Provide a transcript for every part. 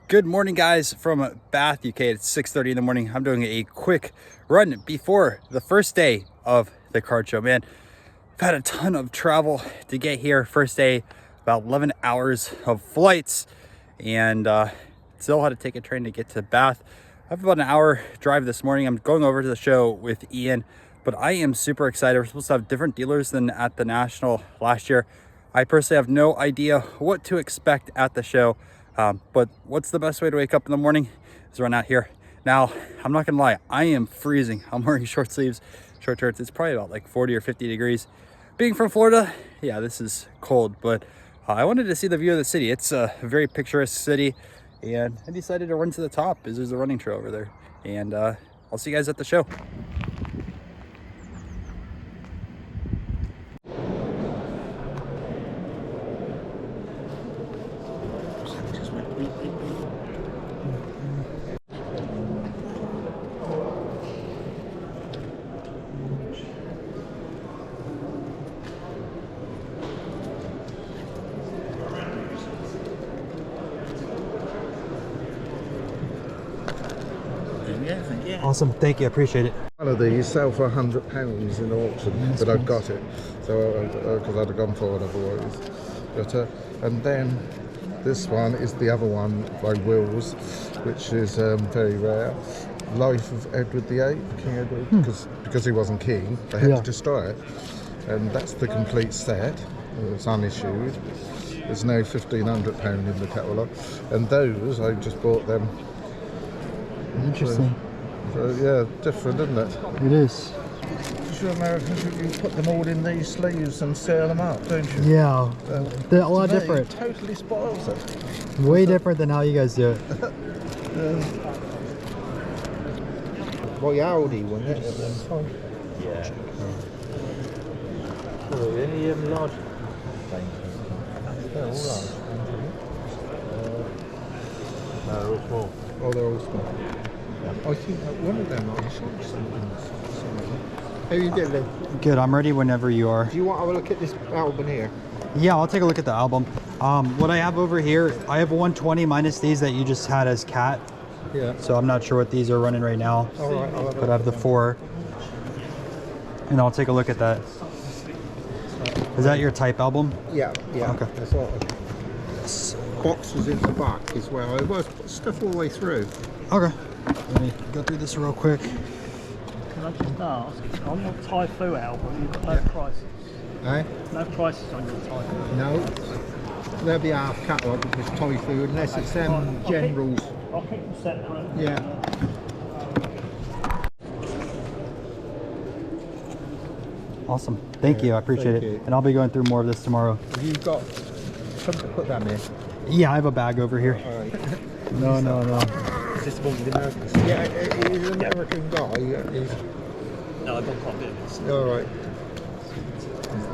Good morning, guys, from Bath, UK. It's 6:30 in the morning. I'm doing a quick run before the first day of the card show. Man, I've had a ton of travel to get here. First day, about 11 hours of flights, and still had to take a train to get to Bath. I have about an hour drive this morning. I'm going over to the show with Ian, but I am super excited. We're supposed to have different dealers than at the National last year. I personally have no idea what to expect at the show. But what's the best way to wake up in the morning is run out here. Now, I'm not gonna lie, I am freezing. I'm wearing short sleeves, short shorts. It's probably about like 40 or 50 degrees. Being from Florida, yeah, this is cold, but I wanted to see the view of the city. It's a very picturesque city, and I decided to run to the top because there's a running trail over there. And I'll see you guys at the show. Awesome, thank you, I appreciate it. One of these sell for £100 in auction, but I've got it, so because I'd have gone for it otherwise. But and then this one is the other one by Wills, which is very rare. Life of Edward VIII, King Edward, because he wasn't king, they had to destroy it, and that's the complete set. It's unissued. There's no £1,500 in the catalogue, and those I just bought them. Interesting. So yeah, different, isn't it? It is. You Americans, you put them all in these sleeves and seal them up, don't you? Yeah, they're a lot different. It totally spoils it. Way different than how you guys do it. Royalty, wasn't it? Yeah. Oh, any large things? They're all large. No, they're all small. Oh, they're all small. I think one of them I saw something. How you doing? Good, I'm ready whenever you are. Do you want to have a look at this album here? Yeah, I'll take a look at the album. What I have over here, I have 120 minus these that you just had as cat. Yeah. So I'm not sure what these are running right now. All right, but I have the 4. And I'll take a look at that. Is that your type album? Yeah, yeah. Okay. That's all. Boxes in the back as well. I was put stuff all the way through. Okay. Let me go through this real quick. Can I just ask, on your Typhoon album, you've got no prices? Eh? No prices on your Typhoon? No. There'll be half catalogue of this toy food unless it's them generals. I'll keep them separate. Yeah. Awesome. Thank you. I appreciate thank it. you. And I'll be going through more of this tomorrow. Have you got something to put them in? Yeah, I have a bag over here. All right. No. Is this one with the Americans? Yeah, he's an American guy. No, I've got quite a bit of this. All right.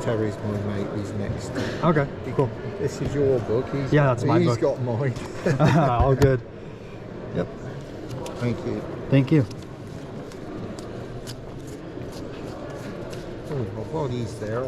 Terry's my mate. He's next. Okay, cool. This is your book. Yeah, that's my book. He's got mine. All good. Yep. Thank you. Thank you. Oh, my body's there.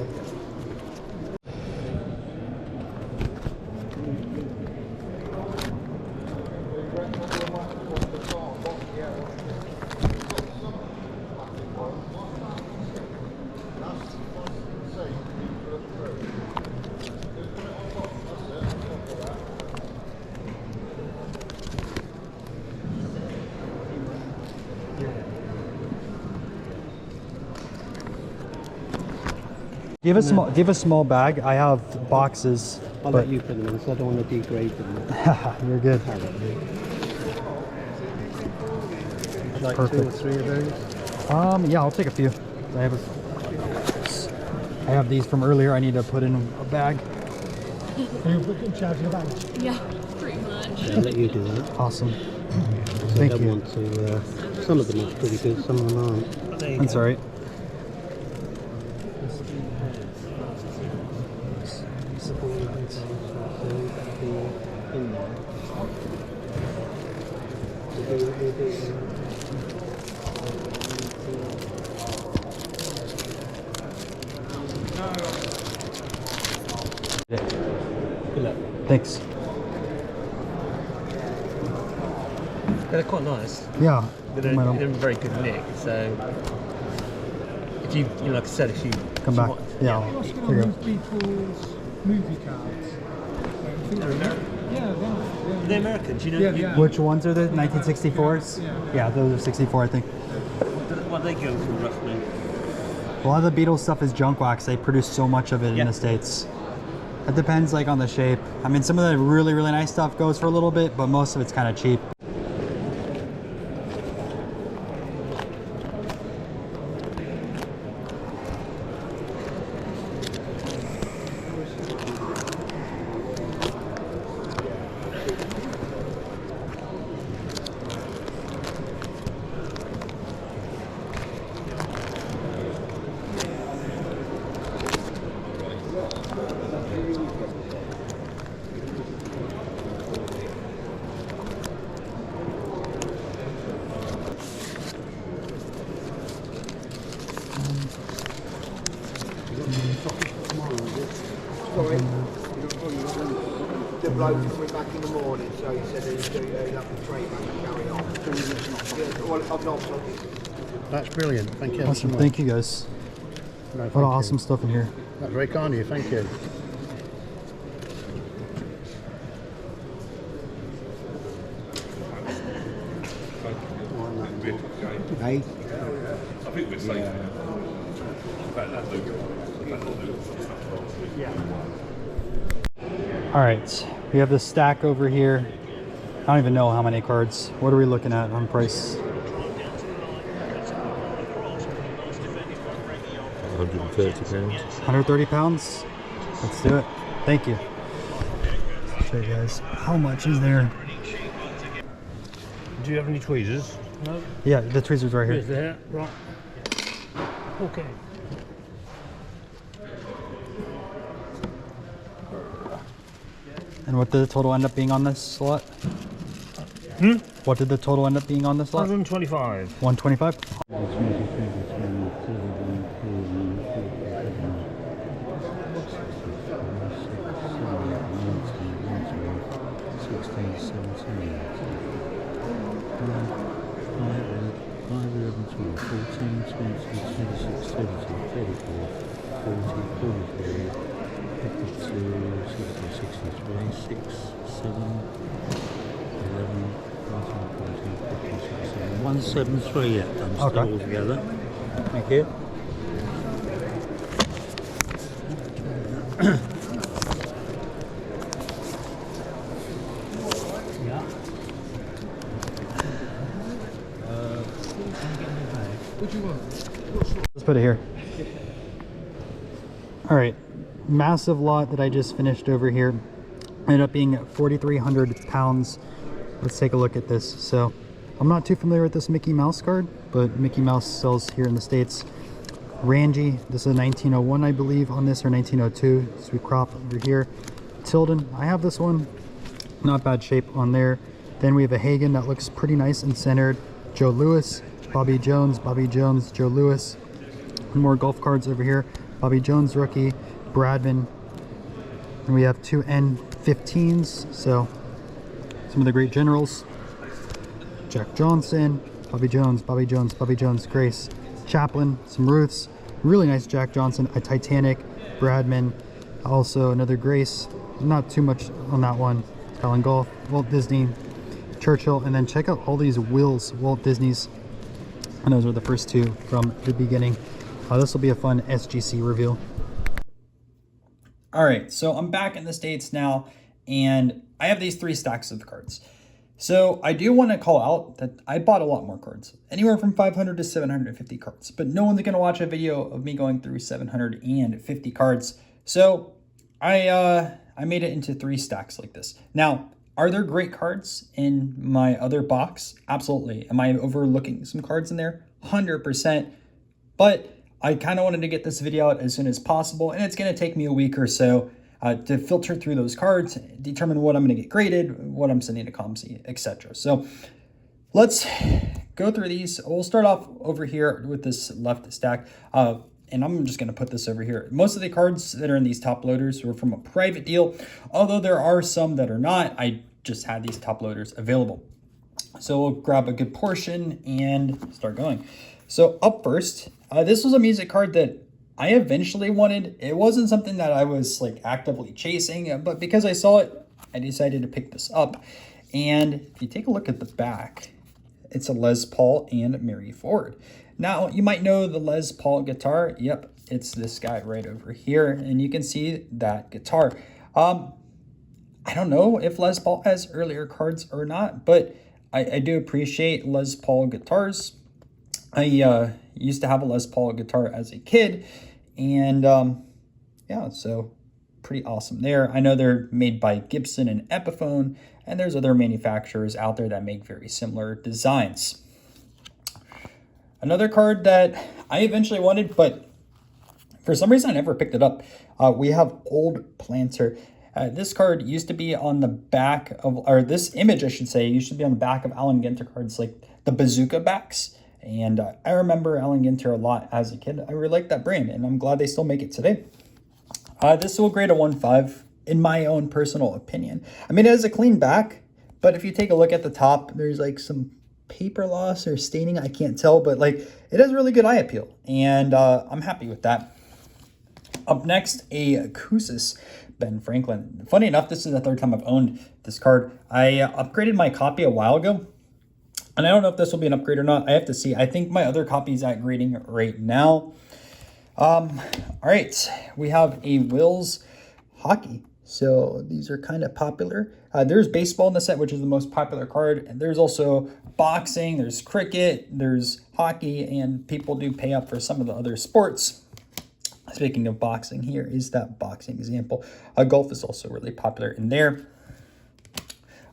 Do you have a small bag? I have boxes. I'll let you put them in, so I don't want to degrade them. You're good. Like Perfect. 2 or 3 of those? Yeah, I'll take a few. I have these from earlier. I need to put in a bag. Yeah, pretty much. I'll let you do that. Awesome. I Thank don't you. want to, some of them are pretty good, some of them aren't. That's all right. Good luck. Thanks. They're quite nice. Yeah. They're in very good nick. So if you know, like I said, if you Come back. Yeah. What's Here going you on go. with people's movie cards? they're American. Yeah, well, They're American. Do you know? Yeah, you- yeah. Which ones are the 1964s? Yeah. Yeah, those are 64, I think. What are they going for roughly? A lot of the Beatles stuff is junk wax. They produce so much of it in the States. It depends like on the shape. I mean, some of the really, really nice stuff goes for a little bit, but most of it's kind of cheap. Sorry, the bloke went back in the morning, so he said he'd have the train back and carry on. Yeah, well, I've not told you. That's brilliant. Thank you. Awesome. Thank you guys. No, A lot of thank awesome you. stuff in here. That's very kind of you. Thank you. Hey. All right, we have this stack over here. I don't even know how many cards. What are we looking at on price? 130 pounds. 130 pounds? Let's do it. Thank you. I'll show you guys. How much is there? Do you have any tweezers? No, Yeah, the tweezers right is here. there? Right. Okay. And what did the total end up being on this lot? What did the total end up being on this lot? 125. 125? One 173, yeah, done Okay. all together. Thank you. Let's put it here. All right, massive lot that I just finished over here. Ended up being 4,300 pounds. Let's take a look at this. So I'm not too familiar with this Mickey Mouse card, but Mickey Mouse sells here in the States. Ranji, this is a 1901, I believe, on this, or 1902. Sweet crop over here. Tilden, I have this one. Not bad shape on there. Then we have a Hagen that looks pretty nice and centered. Joe Louis, Bobby Jones, Joe Louis. More golf cards over here. Bobby Jones rookie, Bradman. And we have two N15s, so some of the great generals. Jack Johnson, Bobby Jones, Grace, Chaplin, some Ruths. Really nice Jack Johnson, a Titanic, Bradman, also another Grace. Not too much on that one. Colin Golf, Walt Disney, Churchill, and then check out all these Wills, Walt Disney's. And those are the first two from the beginning. This will be a fun SGC review. All right, so I'm back in the States now, and I have these three stacks of cards. So I do want to call out that I bought a lot more cards, anywhere from 500 to 750 cards, but no one's going to watch a video of me going through 750 cards. So I made it into three stacks like this. Now, are there great cards in my other box? Absolutely. Am I overlooking some cards in there? 100%. But I kind of wanted to get this video out as soon as possible, and it's going to take me a week or so to filter through those cards, determine what I'm going to get graded, what I'm sending to ComC, etc. So let's go through these. We'll start off over here with this left stack, and I'm just going to put this over here. Most of the cards that are in these top loaders were from a private deal, although there are some that are not. I just had these top loaders available. So we'll grab a good portion and start going. So up first, this was a music card that I eventually wanted. It wasn't something that I was like actively chasing, but because I saw it, I decided to pick this up. And if you take a look at the back, it's a Les Paul and Mary Ford. Now, you might know the Les Paul guitar. Yep, it's this guy right over here, and you can see that guitar. I don't know if Les Paul has earlier cards or not, but I do appreciate Les Paul guitars. I used to have a Les Paul guitar as a kid, and yeah, so pretty awesome there. I know they're made by Gibson and Epiphone, and there's other manufacturers out there that make very similar designs. Another card that I eventually wanted, but for some reason I never picked it up. We have Old Planter. This card used to be on the back of, or this image I should say, used to be on the back of Allen Ginter cards, like the bazooka backs. And I remember Allen Ginter a lot as a kid. I really liked that brand, and I'm glad they still make it today. This will grade a 1.5 in my own personal opinion. I mean, it has a clean back, but if you take a look at the top, there's like some paper loss or staining. I can't tell, but like it has really good eye appeal, and I'm happy with that. Up next, a Kousis Ben Franklin. Funny enough, this is the third time I've owned this card. I upgraded my copy a while ago, and I don't know if this will be an upgrade or not. I have to see. I think my other copy is at grading right now. All right, we have a Wills Hockey. So these are kind of popular. There's baseball in the set, which is the most popular card. And there's also boxing, there's cricket, there's hockey, and people do pay up for some of the other sports. Speaking of boxing, here is that boxing example. Golf is also really popular in there.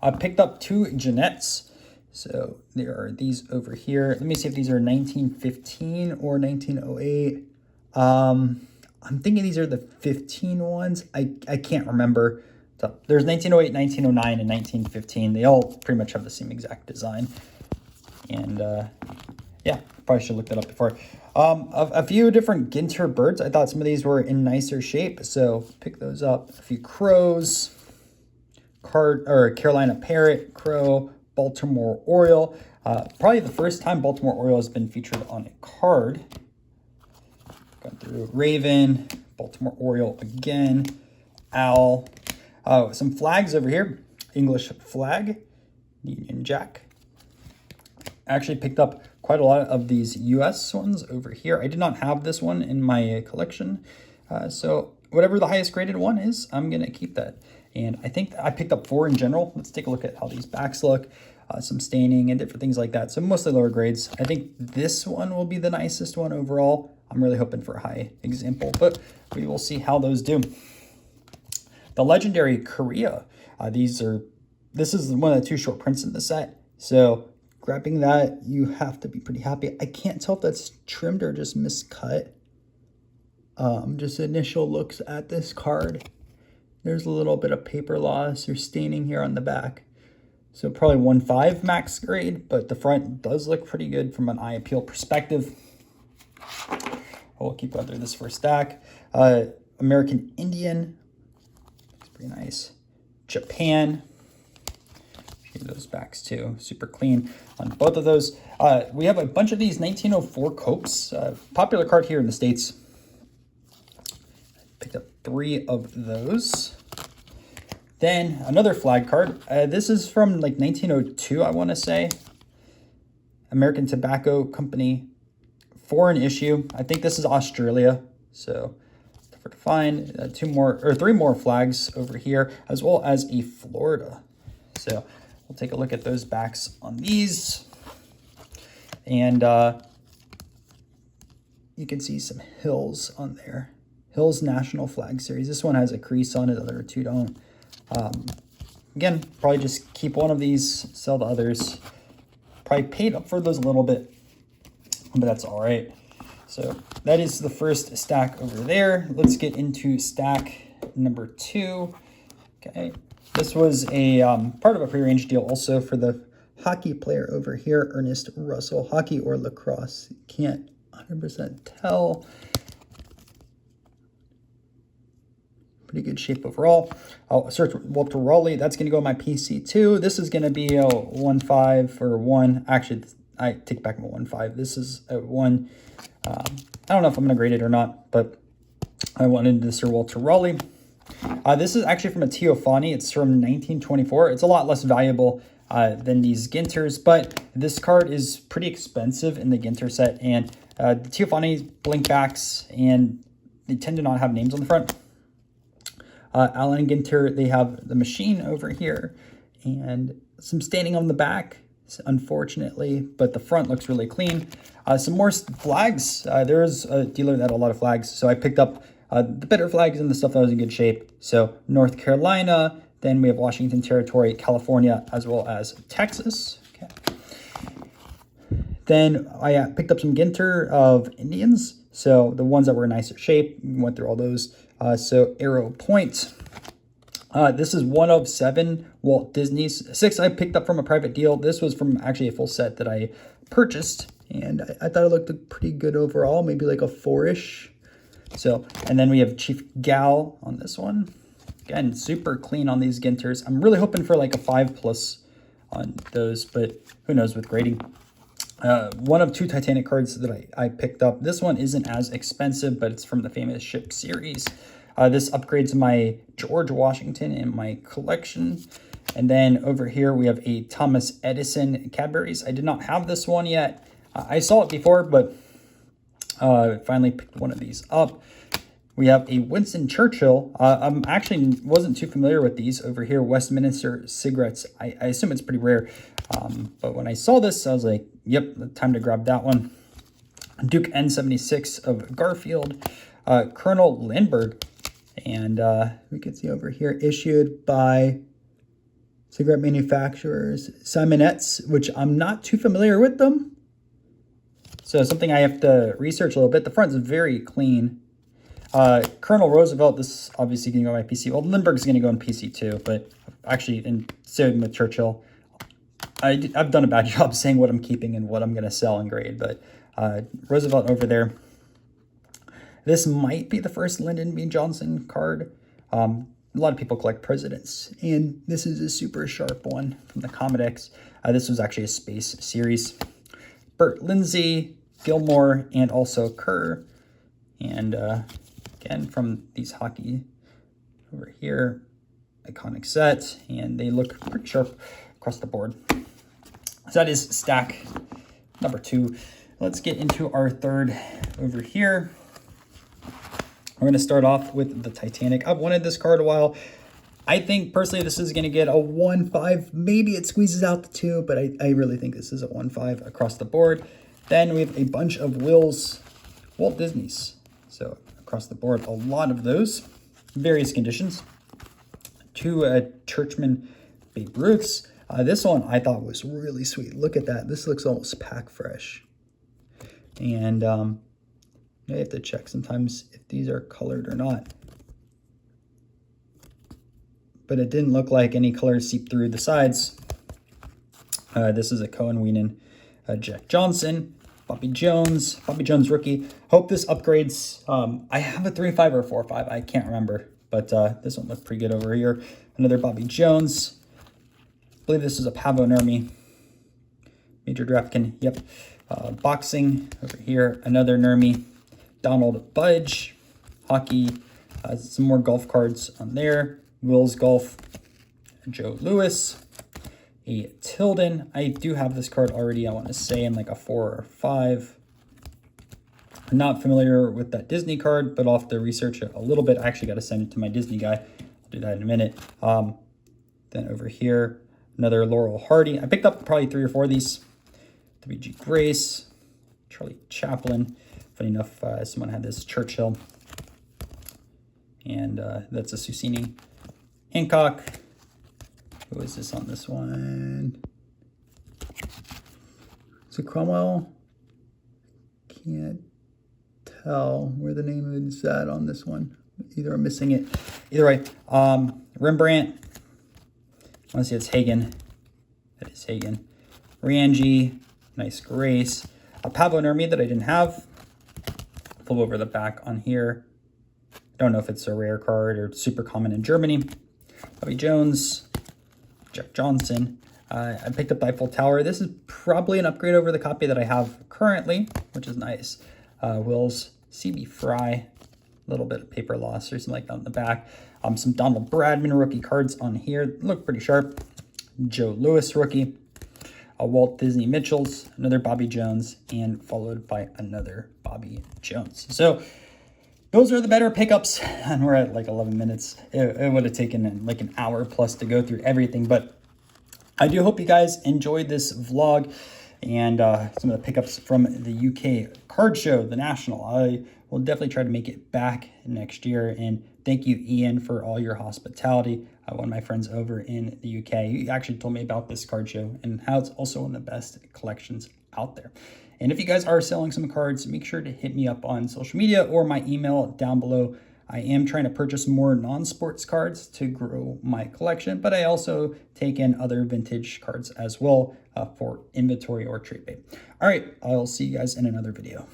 I picked up two Jeanettes. So there are these over here. Let me see if these are 1915 or 1908. I'm thinking these are the 15 ones. I can't remember. So there's 1908, 1909, and 1915. They all pretty much have the same exact design. And yeah, probably should have looked that up before. A few different Ginter birds. I thought some of these were in nicer shape, so pick those up. A few crows, Carolina Parrot, crow, Baltimore Oriole. Probably the first time Baltimore Oriole has been featured on a card. Gone through Raven, Baltimore Oriole again, owl. Some flags over here. English flag, Union Jack. I actually picked up quite a lot of these US ones over here. I did not have this one in my collection. So whatever the highest graded one is, I'm going to keep that. And I think I picked up 4 in general. Let's take a look at how these backs look. Some staining and different things like that. So mostly lower grades. I think this one will be the nicest one overall. I'm really hoping for a high example, but we will see how those do. The legendary Korea. This is one of the 2 short prints in the set. So grabbing that, you have to be pretty happy. I can't tell if that's trimmed or just miscut. Just initial looks at this card. There's a little bit of paper loss or staining here on the back. So probably 1.5 max grade, but the front does look pretty good from an eye appeal perspective. We'll keep going through this first stack. American Indian. It's pretty nice. Japan. Show those backs too. Super clean on both of those. We have a bunch of these 1904 Copes. Popular card here in the States. Picked up 3 of those. Then another flag card. This is from like 1902, I want to say. American Tobacco Company. Foreign issue. I think this is Australia. So tougher to find. 3 more flags over here, as well as a Florida. So we'll take a look at those backs on these. And you can see some Hills on there. Hills National Flag Series. This one has a crease on it, the other 2 don't. Again, probably just keep one of these, sell the others. Probably paid up for those a little bit, but that's all right. So that is the first stack over there. Let's get into stack number 2. Okay, this was a part of a pre-arranged deal also for the hockey player over here, Ernest Russell. Hockey or lacrosse, can't 100% tell. pretty good shape overall. I'll search Walter Raleigh. That's going to go in my PC2. This is going to be a 1.5 or 1. Actually, I take back my 1.5. This is a 1. I don't know if I'm going to grade it or not, but I wanted this Sir Walter Raleigh. This is actually from a Teofani. It's from 1924. It's a lot less valuable than these Ginters, but this card is pretty expensive in the Ginter set, and the Teofani blink backs, and they tend to not have names on the front. Allen Ginter, they have the machine over here, and some staining on the back, unfortunately, but the front looks really clean. Some more flags. There's a dealer that had a lot of flags, so I picked up the better flags and the stuff that was in good shape. So North Carolina, then we have Washington Territory, California, as well as Texas. Okay. Then I picked up some Ginter of Indians. So the ones that were in nicer shape, we went through all those. So Arrow Point. This is 1 of 7 Walt Disney's. 6 I picked up from a private deal. This was from actually a full set that I purchased, and I thought it looked pretty good overall, maybe like a 4-ish. So, and then we have Chief Gal on this one. Again, super clean on these Ginters. I'm really hoping for like a 5+ on those, but who knows with grading. 1 of 2 Titanic cards that I picked up. This one isn't as expensive, but it's from the famous ship series. This upgrades my George Washington in my collection. And then over here we have a Thomas Edison Cadbury's. I did not have this one yet. I saw it before, but finally picked one of these up. We have a Winston Churchill. I'm actually wasn't too familiar with these over here. Westminster cigarettes. I assume it's pretty rare. But when I saw this, I was like, yep, time to grab that one. Duke N76 of Garfield. Colonel Lindbergh. And we can see over here, issued by cigarette manufacturers, Simonettes, which I'm not too familiar with them. So something I have to research a little bit. The front's very clean. Colonel Roosevelt, this is obviously going to go on my PC. Well, Lindbergh's going to go on PC too, but actually, and same with Churchill. I've done a bad job saying what I'm keeping and what I'm going to sell and grade, but Roosevelt over there. This might be the first Lyndon B. Johnson card. A lot of people collect presidents, and this is a super sharp one from the Comedex. This was actually a space series. Burt Lindsay, Gilmore, and also Kerr. And again, from these hockey over here, iconic set, and they look pretty sharp across the board. So that is stack number 2. Let's get into our third over here. We're going to start off with the Titanic. I've wanted this card a while. I think personally this is going to get a 1.5. Maybe it squeezes out the 2, but I really think this is a 1.5 across the board. Then we have a bunch of Will's Walt Disney's. So across the board, a lot of those. Various conditions. 2 Churchman Babe Ruths. This one I thought was really sweet. Look at that. This looks almost pack fresh. And I have to check sometimes if these are colored or not. But it didn't look like any colors seep through the sides. This is a Cohen Weenan, Jack Johnson, Bobby Jones rookie. Hope this upgrades. I have a 3.5 or 4.5. I can't remember. But this one looked pretty good over here. Another Bobby Jones. I believe this is a Pavo Nurmi. Major Draftkin. Yep. Boxing over here. Another Nurmi. Donald Budge. Hockey. Some more golf cards on there. Will's Golf. Joe Louis. A Tilden. I do have this card already. I want to say in like a 4 or 5. I'm not familiar with that Disney card, but I'll have to research it a little bit. I actually got to send it to my Disney guy. I'll do that in a minute. Then over here, another Laurel Hardy. I picked up probably 3 or 4 of these. W.G. Grace, Charlie Chaplin. Funny enough, someone had this Churchill. And that's a Susini. Hancock. Who is this on this one? Is it Cromwell? Can't tell where the name is at on this one. Either I'm missing it. Either way, Rembrandt. I want to see it's Hagen. That is Hagen. Ranji. Nice Grace. A Pavo Nurmi that I didn't have. Flip over the back on here. Don't know if it's a rare card or super common in Germany. Bobby Jones, Jeff Johnson. I picked up Eiffel Tower. This is probably an upgrade over the copy that I have currently, which is nice. Wills, CB Fry, a little bit of paper loss or something like that on the back. Some Donald Bradman rookie cards on here. Look pretty sharp. Joe Louis rookie. Walt Disney Mitchell's, another Bobby Jones, and followed by another Bobby Jones. So those are the better pickups, and we're at like 11 minutes. It would have taken like an hour plus to go through everything, but I do hope you guys enjoyed this vlog and some of the pickups from the UK card show, the National. I will definitely try to make it back next year, and thank you, Ian, for all your hospitality. One of my friends over in the UK, he actually told me about this card show and how it's also one of the best collections out there. And if you guys are selling some cards, make sure to hit me up on social media or my email down below. I am trying to purchase more non-sports cards to grow my collection, but I also take in other vintage cards as well for inventory or trade bait. All right, I'll see you guys in another video.